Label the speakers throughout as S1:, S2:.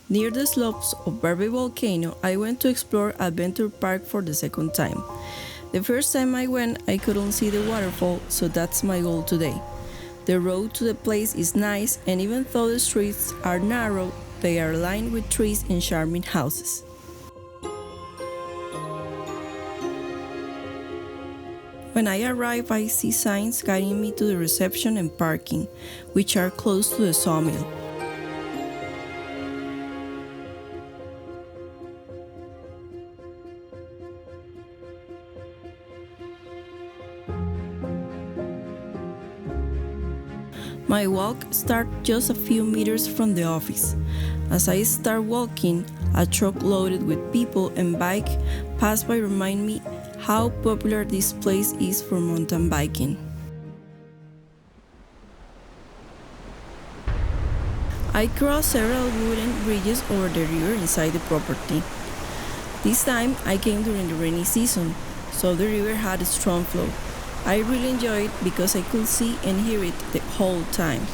S1: Near the slopes of Barva volcano, I went to explore Adventure Park for the second time. The first time I went, I couldn't see the waterfall, so that's my goal today. The road to the place is nice, and even though the streets are narrow, they are lined with trees and charming houses. When I arrive, I see signs guiding me to the reception and parking, which are close to the sawmill. My walk starts just a few meters from the office. As I start walking, a truck loaded with people and bike pass by remind me how popular this place is for mountain biking. I crossed several wooden bridges over the river inside the property. This time I came during the rainy season, so the river had a strong flow. I really enjoyed it because I could see and hear it the whole time.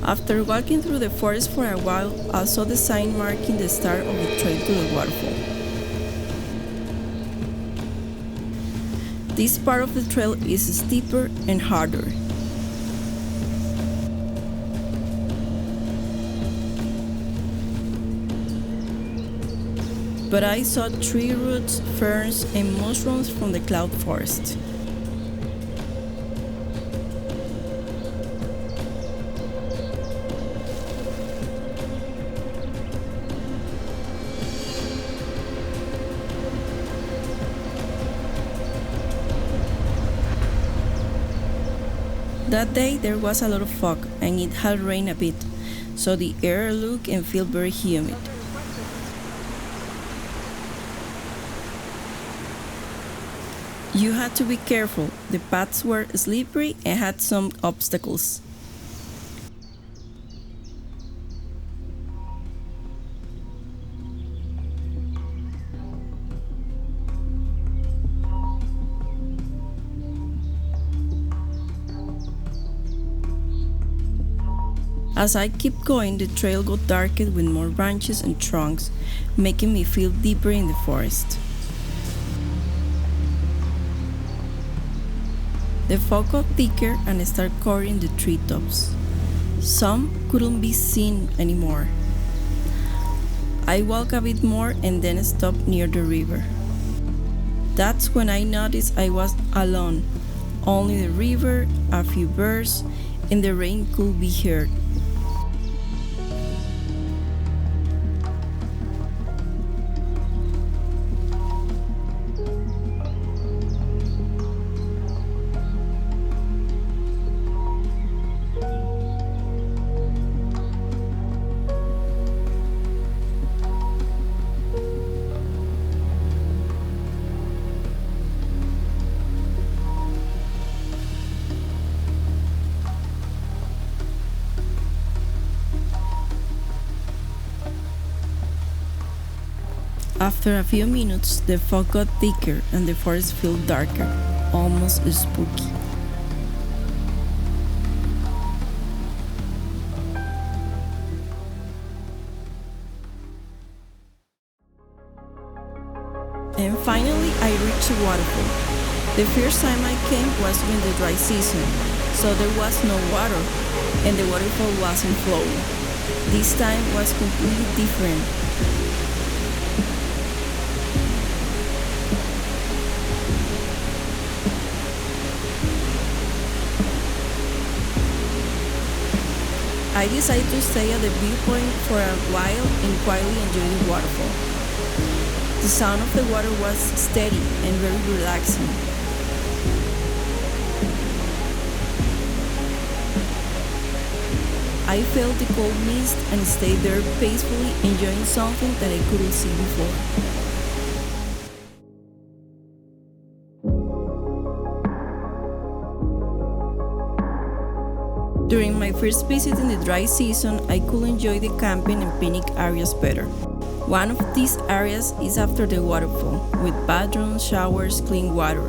S1: After walking through the forest for a while, I saw the sign marking the start of the trail to the waterfall. This part of the trail is steeper and harder. But I saw tree roots, ferns, and mushrooms from the cloud forest. That day there was a lot of fog and it had rained a bit, so the air looked and felt very humid. You had to be careful, the paths were slippery and had some obstacles. As I kept going, the trail got darker with more branches and trunks, making me feel deeper in the forest. The fog got thicker and started covering the treetops. Some couldn't be seen anymore. I walked a bit more and then stopped near the river. That's when I noticed I was alone. Only the river, a few birds, and the rain could be heard. After a few minutes, the fog got thicker and the forest felt darker, almost spooky. And finally, I reached the waterfall. The first time I came was during the dry season, so there was no water, and the waterfall wasn't flowing. This time was completely different. I decided to stay at the viewpoint for a while and quietly enjoy the waterfall. The sound of the water was steady and very relaxing. I felt the cold mist and stayed there peacefully enjoying something that I couldn't see before. During my first visit in the dry season, I could enjoy the camping and picnic areas better. One of these areas is after the waterfall, with bathrooms, showers, clean water,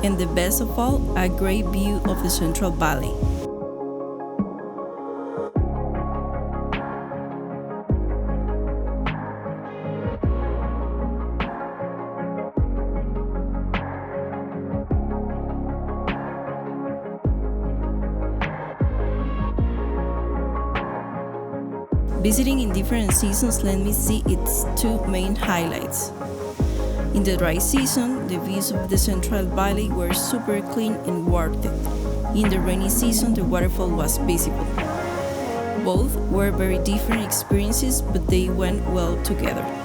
S1: and the best of all, a great view of the Central Valley. Visiting in different seasons let me see its two main highlights. In the dry season, the views of the Central Valley were super clean and worth it. In the rainy season, the waterfall was visible. Both were very different experiences, but they went well together.